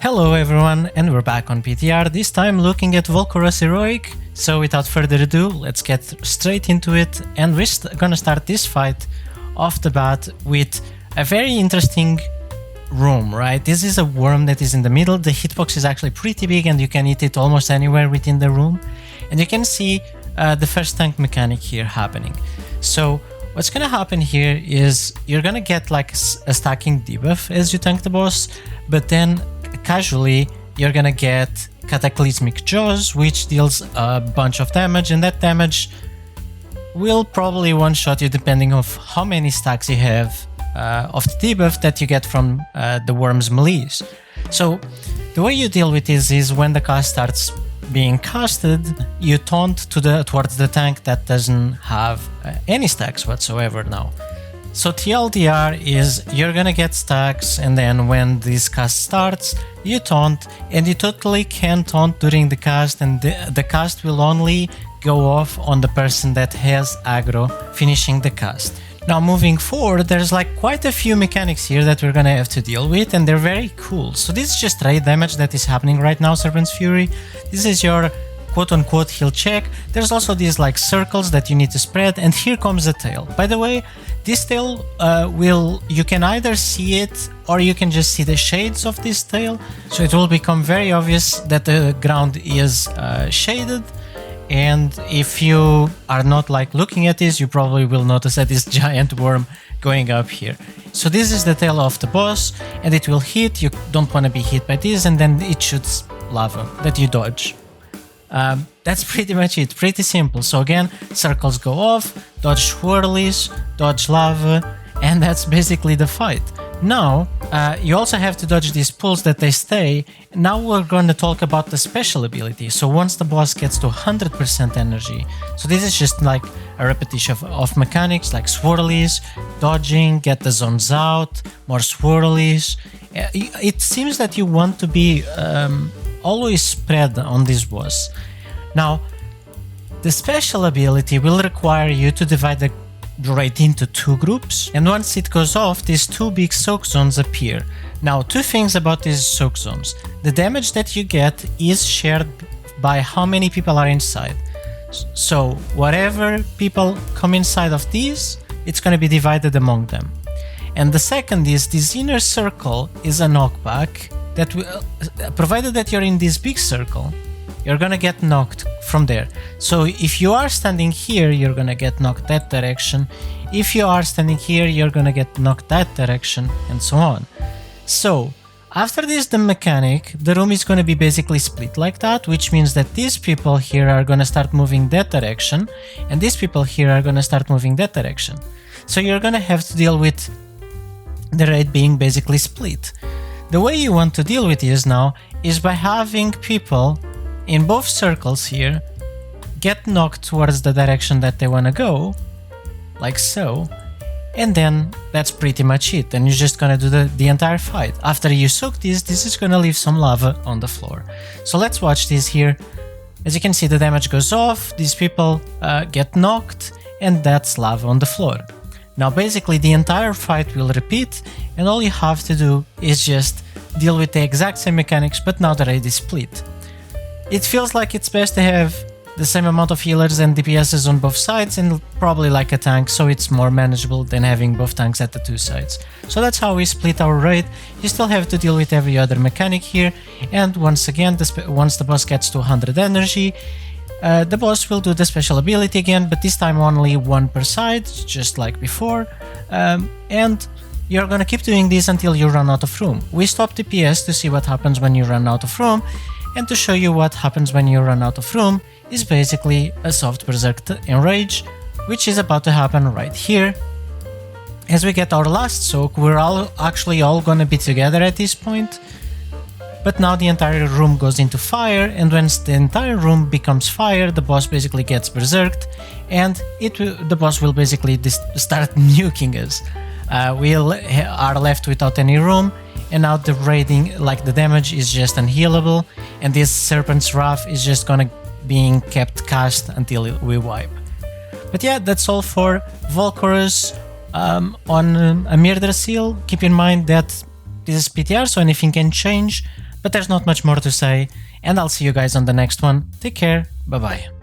Hello everyone, and we're back on PTR, this time looking at Volcoross Heroic. So without further ado, let's get straight into it, and we're gonna start this fight off the bat with a very interesting room, right? This is a worm that is in the middle. The hitbox is actually pretty big and you can hit it almost anywhere within the room. And you can see the first tank mechanic here happening. So what's gonna happen here is you're gonna get like a stacking debuff as you tank the boss, but then casually you're gonna get Cataclysmic Jaws, which deals a bunch of damage, and that damage will probably one-shot you depending on how many stacks you have of the debuff that you get from the worm's melees. So the way you deal with this is when the cast starts being casted, you taunt towards the tank that doesn't have any stacks whatsoever now. So TLDR is you're gonna get stacks, and then when this cast starts, you taunt, and you totally can taunt during the cast, and the cast will only go off on the person that has aggro finishing the cast. Now moving forward, there's like quite a few mechanics here that we're gonna have to deal with, and they're very cool. So this is just raid damage that is happening right now, Serpent's Fury. This is your quote-unquote heal check. There's also these like circles that you need to spread, and here comes the tail. By the way, this tail you can either see it or you can just see the shades of this tail, so it will become very obvious that the ground is shaded. And if you are not like looking at this, you probably will notice that this giant worm going up here. So this is the tail of the boss, and it will hit. You don't want to be hit by this, and then it shoots lava that you dodge. That's pretty much it, pretty simple. So again, circles go off, dodge swirlies, dodge lava, and that's basically the fight. Now, you also have to dodge these pulls that they stay. Now we're going to talk about the special ability. So once the boss gets to 100% energy, so this is just like a repetition of mechanics like swirlies, dodging, get the zones out, more swirlies. It seems that you want to be always spread on this boss. Now, the special ability will require you to divide the raid into two groups, and once it goes off, these two big soak zones appear. Now, two things about these soak zones. The damage that you get is shared by how many people are inside. So whatever people come inside of these, it's going to be divided among them. And the second is this inner circle is a knockback that will, provided that you're in this big circle, you're gonna get knocked from there. So if you are standing here, you're gonna get knocked that direction. If you are standing here, you're gonna get knocked that direction, and so on. So after this, the mechanic, the room is gonna be basically split like that, which means that these people here are gonna start moving that direction, and these people here are gonna start moving that direction. So you're gonna have to deal with the raid being basically split. The way you want to deal with this now is by having people in both circles here get knocked towards the direction that they want to go, like so, and then that's pretty much it. Then you're just gonna do the entire fight. After you soak this is gonna leave some lava on the floor. So let's watch this here. As you can see, the damage goes off, these people get knocked, and that's lava on the floor. Now basically the entire fight will repeat, and all you have to do is just deal with the exact same mechanics, but now the raid is split. It feels like it's best to have the same amount of healers and DPSs on both sides, and probably like a tank, so it's more manageable than having both tanks at the two sides. So that's how we split our raid. You still have to deal with every other mechanic here, and once again, once the boss gets to 100 energy, the boss will do the special ability again, but this time only one per side, just like before, and you're gonna keep doing this until you run out of room. We stop DPS to see what happens when you run out of room, and to show you what happens when you run out of room is basically a soft berserk enrage, which is about to happen right here. As we get our last soak, we're actually all gonna be together at this point, but now the entire room goes into fire, and once the entire room becomes fire, the boss basically gets berserked, and the boss will basically start nuking us. We are left without any room, and now the raiding, like the damage, is just unhealable, and this Serpent's Wrath is just gonna being kept cast until we wipe. But yeah, that's all for Volcoross. On Amirdrassil, keep in mind that this is PTR, so anything can change, but there's not much more to say, and I'll see you guys on the next one. Take care, bye bye.